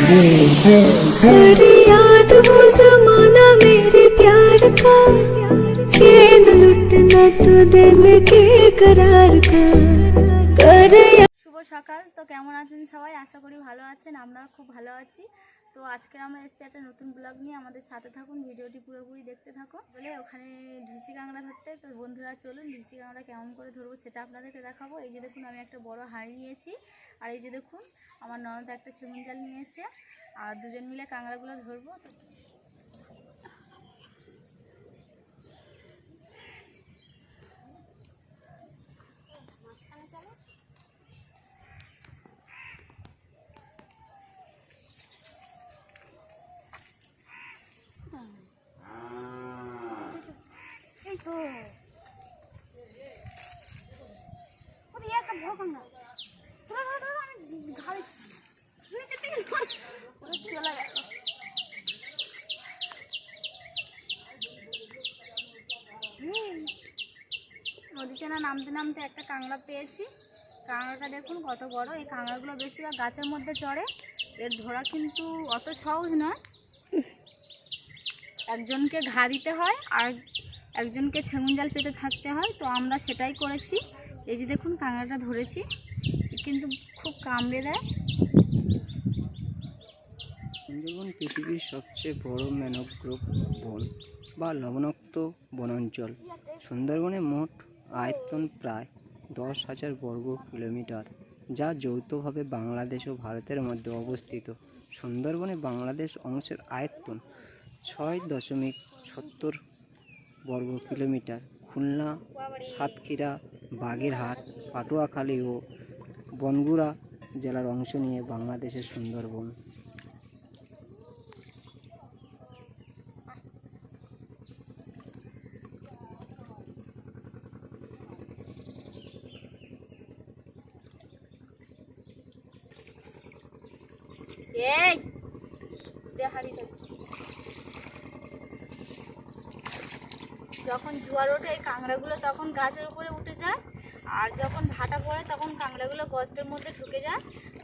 तेरी याद वो जमाना मेरे प्यार का, चैन लुटना तो दिल के करार का कर। শুভ সকাল। তো কেমন আছেন সবাই? আশা করি ভালো আছেন, আমরা খুব ভালো আছি। তো আজকে আমরা এসেছি একটা নতুন ব্লগ নিয়ে, আমাদের সাথে থাকুন, ভিডিওটি পুরোপুরি দেখতে থাকো। বলে ওখানে ঢিসি কাঁকড়া ধরতে, তো বন্ধুরা চলুন ঢিসি কাঁকড়া কেমন করে ধরবো সেটা আপনাদেরকে দেখাবো। এই যে দেখুন, আমি একটা বড় হাঁড়ি নিয়েছি, আর এই যে দেখুন আমার ননদ একটা ছেগুন জাল নিয়েছে, আর দুজন মিলে কাঁকড়াগুলো ধরবো। তো একটা বড় কাঁকড়া আমি ঘাড়ে চলে গেল। নদীতে না নামতে নামতে একটা কাঁকড়া পেয়েছি। কাঁকড়াটা দেখুন কত বড়। এই কাঁকড়াগুলো বেশিরভাগ গাছের মধ্যে চড়ে, এর ধরা কিন্তু অত সহজ নয়। একজনকে ঘা দিতে হয় আর একজনকে ছেগুন জাল পেতে থাকতে হয়, তো আমরা সেটাই করেছি। এই যে দেখুন কাঁকড়াটা ধরেছি, কিন্তু খুব কামড়ে দেয়। সুন্দরবন পৃথিবীর সবচেয়ে বড় ম্যানগ্রোভ বন বা লবণাক্ত বনাঞ্চল। সুন্দরবনের মোট আয়তন প্রায় 10,000 বর্গ কিলোমিটার, যা যৌথভাবে বাংলাদেশ ও ভারতের মধ্যে অবস্থিত। সুন্দরবনে বাংলাদেশ অংশের আয়তন 6.70 বর্গ কিলোমিটার। খুলনা, সাতক্ষীরা, বাগেরহাট, পটুয়াখালী ও বনগুড়া জেলার অংশ নিয়ে বাংলাদেশের সুন্দরবন। এই যখন জোয়ার ওঠে এই কাঁকড়াগুলো তখন গাছের উপরে উঠে যায়, আর যখন ভাটা পড়ে তখন কাঁকড়াগুলো গর্তের মধ্যে ঢুকে যায়।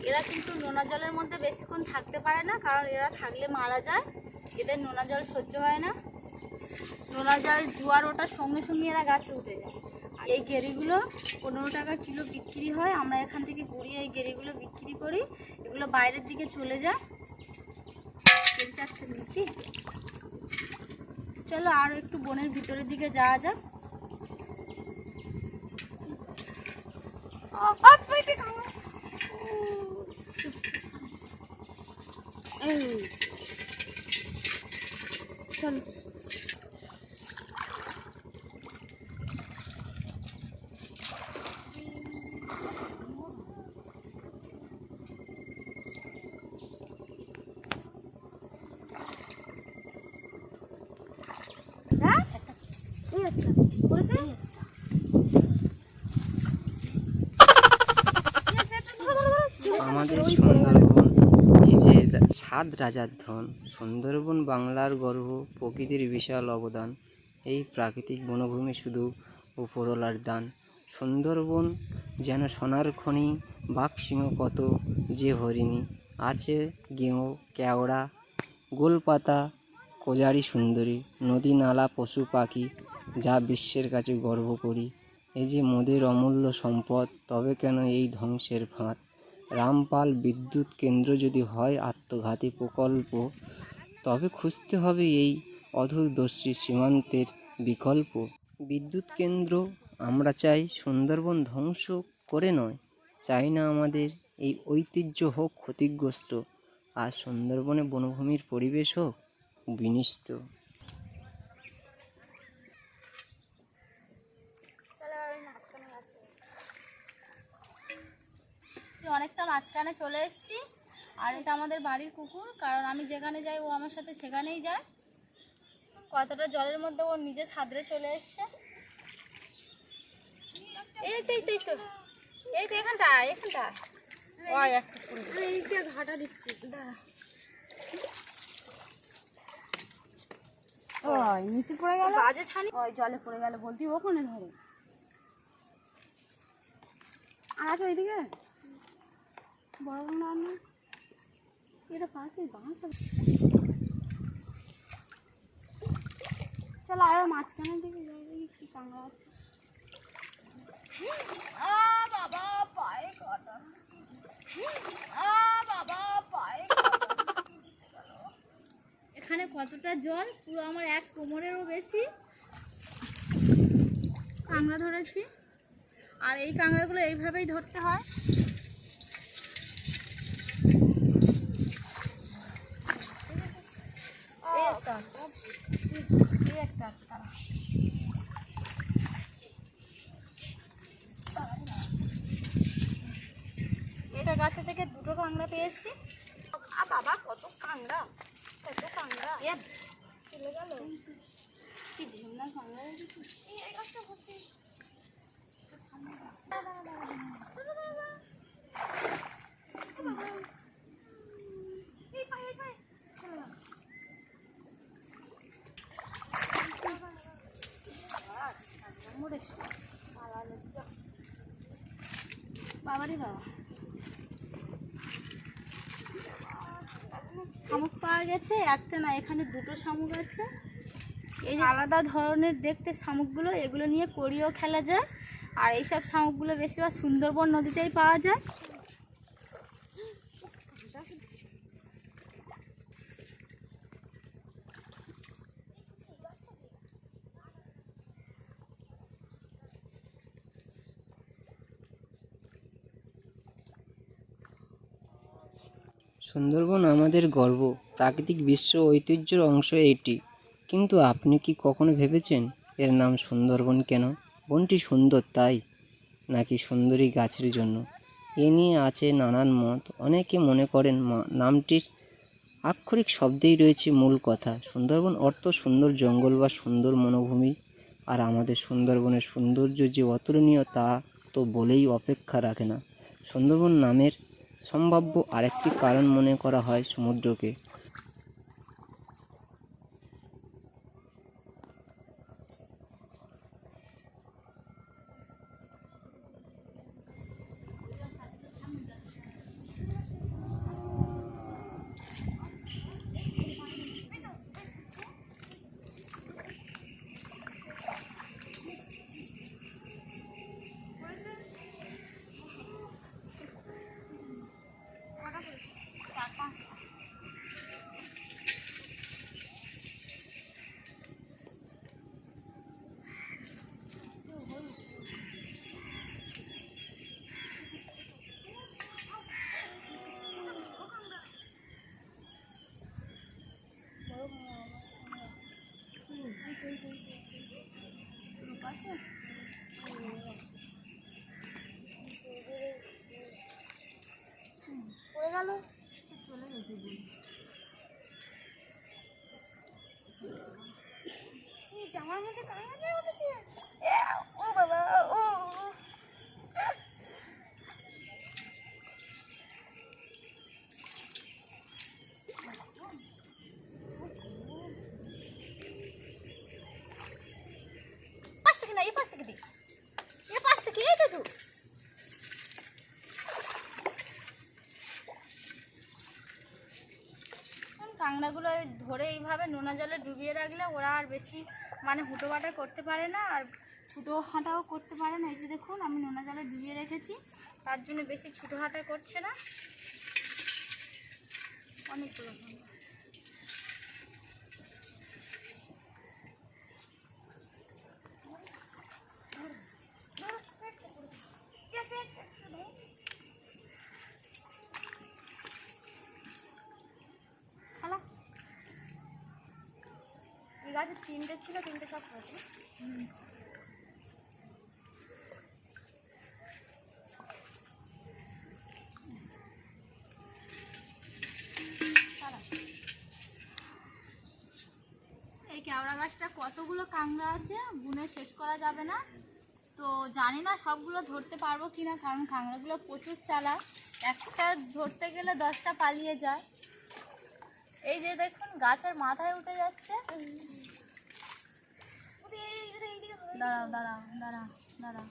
এরা কিন্তু নোনা জলের মধ্যে বেশিক্ষণ থাকতে পারে না, কারণ এরা থাকলে মারা যায়। এদের নোনা জল সহ্য হয় না। নোনা জল জোয়ার ওঠার সঙ্গে সঙ্গে এরা গাছে উঠে যায়। এই গেরিগুলো 15 টাকা কিলো বিক্রি হয়। আমরা এখান থেকে গুড়িয়ে এই গেরিগুলো বিক্রি করি, এগুলো বাইরের দিকে চলে যায়। চলো আরো একটু বনের ভিতরের দিকে যাওয়া যাক। চলো আমাদের সুন্দরবন এই যে 7 রাজার ধন। সুন্দরবন বাংলার গর্ব, প্রকৃতির বিশাল অবদান। এই প্রাকৃতিক বনভূমি শুধু উপরওয়ালার দান। সুন্দরবন যেন সোনার খনি, বাঘ সিংহ কত যে হরিণী, আছে গেঁয়ো, কেওড়া, গোলপাতা, কোজারি সুন্দরী, নদী নালা, পশু পাখি, যা বিশ্বের কাছে গর্ব করি। এই যে মোদের অমূল্য সম্পদ, তবে কেন এই ধ্বংসের ফাঁদ? রামপাল বিদ্যুৎ কেন্দ্র যদি হয় আত্মঘাতী প্রকল্প, তবে খুঁজতে হবে এই অদূরদর্শী সীমান্তের বিকল্প। বিদ্যুৎ কেন্দ্র আমরা চাই, সুন্দরবন ধ্বংস করে নয়। চাই না আমাদের এই ঐতিহ্য হোক ক্ষতিগ্রস্ত, আর সুন্দরবনে বনভূমির পরিবেশ হোক বিনষ্ট। অনেকটা মাঝখানে চলে এসেছি, আর এটা আমাদের বাড়ির কুকুর, কারণ আমি যেখানে যাই ও আমার সাথে সেখানেই যায়। কতটা জলের মধ্যে ও নিজে ছাদরে চলে এসছে। এই তো এখানটা ঘাটা দিচ্ছি, দাঁড়া। ওই নিচে পড়ে গেল, বাজে ছানি, ওই জলে পড়ে গেল বলতি ওখানে ধরে। আর আছে ওইদিকে বড় না, এটা এটা পাখি বাঁশ চলো আরো মাঝখানের দিকে যাই দেখি কি কাঁকড়া আছে। বাবা পায়ে কাটা, বাবা পায়ে কাটা। এখানে কতটা জল, পুরো আমার এক কোমরেরও বেশি কাঁকড়া ধরেছি। আর এই কাঁকড়াগুলো এইভাবেই ধরতে হয়। এটা গাছে থেকে দুটো কাঁকড়া পেয়েছি। বাবা কত কাঁকড়া, কত কাঁকড়া চলে গেল। কি ঢেমনা কাঁকড়া এই গাছটা ভর্তি। বাবারে বাবা, শামুক পাওয়া গেছে একটা না, এখানে দুটো শামুক আছে। এই যে আলাদা ধরনের দেখতে শামুকগুলো, এগুলো নিয়ে কড়িও খেলা যায়। আর এইসব শামুকগুলো বেশিরভাগ সুন্দরবন নদীতেই পাওয়া যায়। সুন্দরবন আমাদের গর্ব, প্রাকৃতিক বিশ্ব ঐতিহ্যের অংশ এটি। কিন্তু আপনি কি কখনো ভেবেছেন এর নাম সুন্দরবন কেন? বনটি সুন্দর তাই, নাকি সুন্দরী গাছের জন্য? এ নিয়ে আছে নানান মত। অনেকে মনে করেন নামটির আক্ষরিক শব্দেই রয়েছে মূল কথা। সুন্দরবন অর্থ সুন্দর জঙ্গল বা সুন্দর বনভূমি। আর আমাদের সুন্দরবনের সৌন্দর্য যে অতুলনীয় তা তো বলেই অপেক্ষা রাখে না। সুন্দরবন নামের সম্ভাব্য আরেকটি কারণ মনে করা হয় সমুদ্রকে। পড়ে গেল, চলে গেছে জামার মধ্যে কাঁকড়া উঠেছে। ও বাবা, ও পাশ থেকে না, এই পাশ থেকে দিই, এ পাশ থেকে এই তো কাঁকড়াগুলো ধরে এইভাবে নোনা জলে ডুবিয়ে রাখলে ওরা আর বেশি মানে হুটোপাটা করতে পারে না, আর ছুটো হাঁটাও করতে পারে না। এই যে দেখুন আমি নোনা জলে ডুবিয়ে রেখেছি, তার জন্য বেশি ছুটো হাঁটা করছে না। অনেকগুলো গাছে তিনটে ছিল, তিনটে সব পড়েছে। এই কেওড়া গাছটা কতগুলো কাঁকড়া আছে, গুনে শেষ করা যাবে না। তো জানি না সবগুলো ধরতে পারবো কিনা, কারণ কাঁকড়াগুলো প্রচুর চালাক, একটা ধরতে গেলে 10টা পালিয়ে যায়। এই যে দেখুন গাছের মাথায় উঠে যাচ্ছে। দাঁড়াও দাঁড়াও দাঁড়াও দাঁড়াও,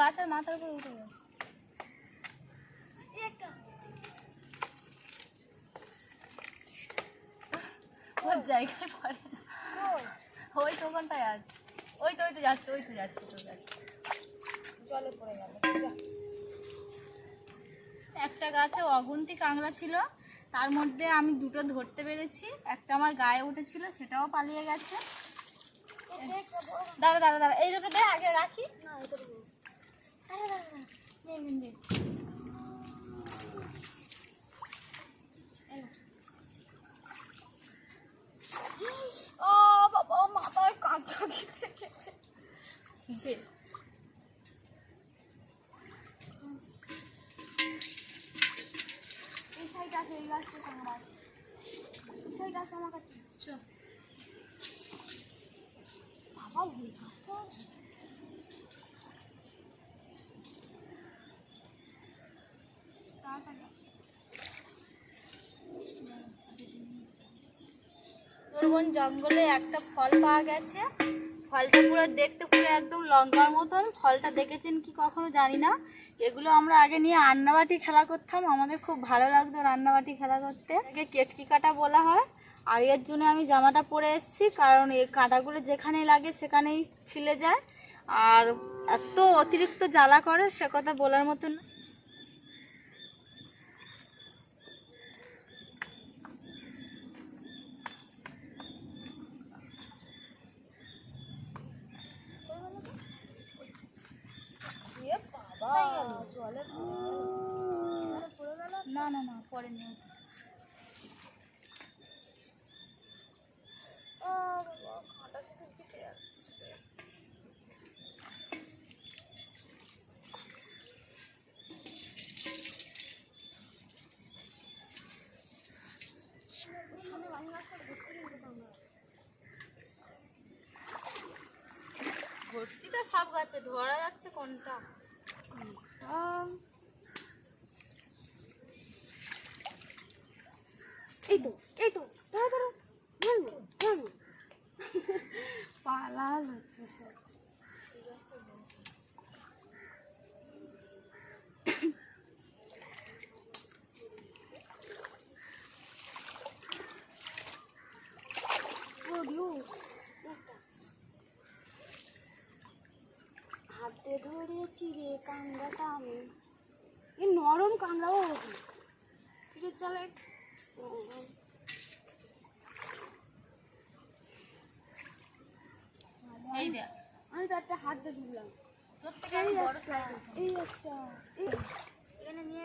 গাছের মাথার উপর উঠে গেছে। ওর জায়গায় পড়ে না, ওই তো ওখানটায় আছে, ওই তো যাচ্ছে, জলে পড়ে গেল। একটা গাছে অগুন্তি কাঁকড়া ছিল, তার মধ্যে আমি দুটো ধরতে পেরেছি, একটা আমার গায়ে উঠেছিল সেটাও পালিয়ে গেছে। দাঁড়া এই দুটো দে, আগে রাখি না, ও বাবা মাথায় কাঁকড়া গেছে। এই সাইড আছে, এই গাছটা কাঁকড়া আছে, এই সাইড আছে আমার কাছে। চল বাবা, ওই গাছটা দরবন জঙ্গলে একটা ফল পাওয়া গেছে। ফলটা পুরো দেখতে পুরো একদম লঙ্কার মতন। ফলটা দেখেছেন কি কখনো জানি না। এগুলো আমরা আগে নিয়ে রান্নাবাটি খেলা করতাম, আমাদের খুব ভালো লাগতো রান্নাবাটি খেলা করতে। একে কেটকি কাটা বলা হয়। আর এর জন্য আমি জামাটা পরে এসেছি, কারণ এই কাঁটাগুলো যেখানেই লাগে সেখানেই ছিলে যায়, আর এত অতিরিক্ত জ্বালা করে সে কথা বলার মতন না। না পড়েনি। ভর্তি তো সব গাছে, ধরা যাচ্ছে কোনটা। এই তো ধরো পালাল হচ্ছে সব। হাতে ধরেছি রে কাঁকড়াটা আমি, এই নরম কাঁকড়াও এটা চলে। এই দেখ, আমি তো একটা হাত দিয়ে ধরলাম, তোর থেকে আমি বড় সাইজ। এই একটা এখানে নিয়ে,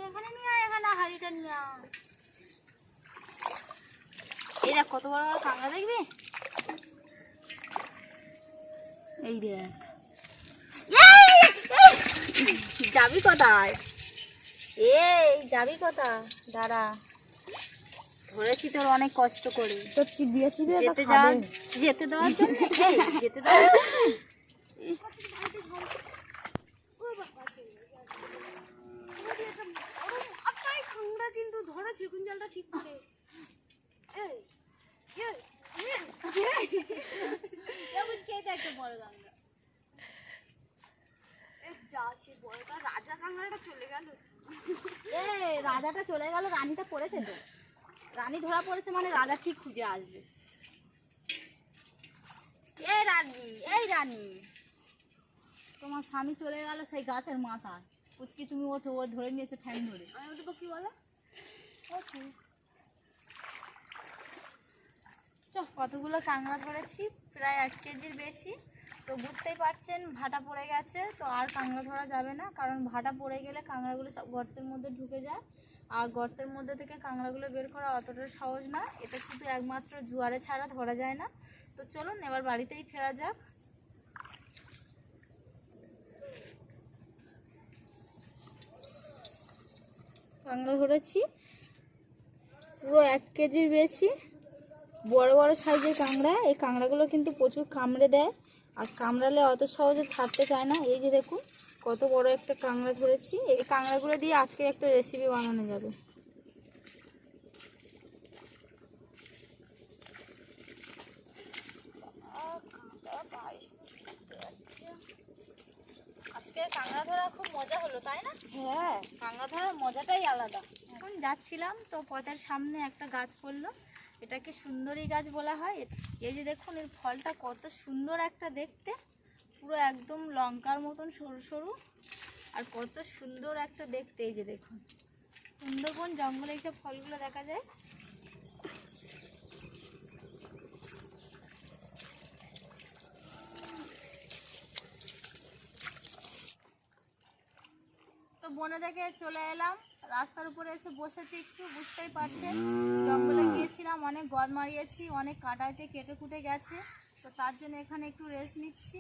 এখানে হাড়িটা নিয়ে। এই দেখ কত বড় বড় কাঁকড়া, দেখবি? এই দেখ, যাবি কোথায়? এই যাবি কোথায়? দাঁড়া, ধরেছি তোর অনেক কষ্ট করে, তোর যেতে দেওয়ার জন্য। কিন্তু ধরেছি কুঞ্জালটা ঠিক করে। একটা বড় কাঁকড়া, রাজা কাঁকড়াটা চলে গেল। রাজাটা চলে গেল, রানীটা পড়েছে তো। রানী ধরা পড়েছে মানে রাজা ঠিক খুঁজে আসবে। এই রানী তোমার স্বামী চলে গেল সেই গাছের মাথায়। কুচকি তুমি ওঠো, ও ধরে নিয়েছে ঠ্যাং ধরে। আমি ওটা কি বলে কতগুলো কাঁকড়া ধরেছি, প্রায় 1 কেজির বেশি। তো বুঝতেই পারছেন ভাটা পড়ে গেছে, তো আর কাঁকড়া ধরা যাবে না, কারণ ভাটা পড়ে গেলে কাঁকড়াগুলো সব গর্তের মধ্যে ঢুকে যায়, আর গর্তের মধ্যে থেকে কাঁকড়াগুলো বের করা অতটা সহজ না। এটা শুধু একমাত্র জোয়ারে ছাড়া ধরা যায় না। তো চলুন এবার বাড়িতেই ফেরা যাক। কাঁকড়া ধরেছি পুরো 1 কেজির বেশি, বড় বড় সাইজের কাঁকড়া। এই কাঁকড়াগুলো কিন্তু প্রচুর কামড়ে দেয়, আর কামড়ালে অত সহজে ছাড়তে চায় না। এই যে দেখুন কত বড় একটা কাঁকড়া ধরেছি। এই কাঁকড়াগুলো দিয়ে আজকে একটা রেসিপি বানানো যাবে। আজকে আজকে কাঁকড়া ধরা খুব মজা হলো, তাই না? হ্যাঁ, কাঁকড়া ধরার মজাটাই আলাদা। এখন যাচ্ছিলাম তো পথের সামনে একটা গাছ পড়লো, এটাকে সুন্দরী গাছ বলা হয়। এই যে দেখুন এর ফলটা কত সুন্দর একটা দেখতে, পুরো একদম লঙ্কার মতন সরু সরু, আর কত সুন্দর একটা দেখতে। এই যে দেখুন সুন্দরবন জঙ্গলে এইসব ফলগুলো দেখা যায়। তো বনে থেকে চলে এলাম, রাস্তার উপরে এসে বসেছি, একটু বুঝতেই পারছেন জঙ্গলে গিয়েছিলাম, অনেক গদ মারিয়েছি, অনেক কাটাইতে কেটে কুটে গেছে, তো তার জন্য এখানে একটু রেস্ট নিচ্ছি।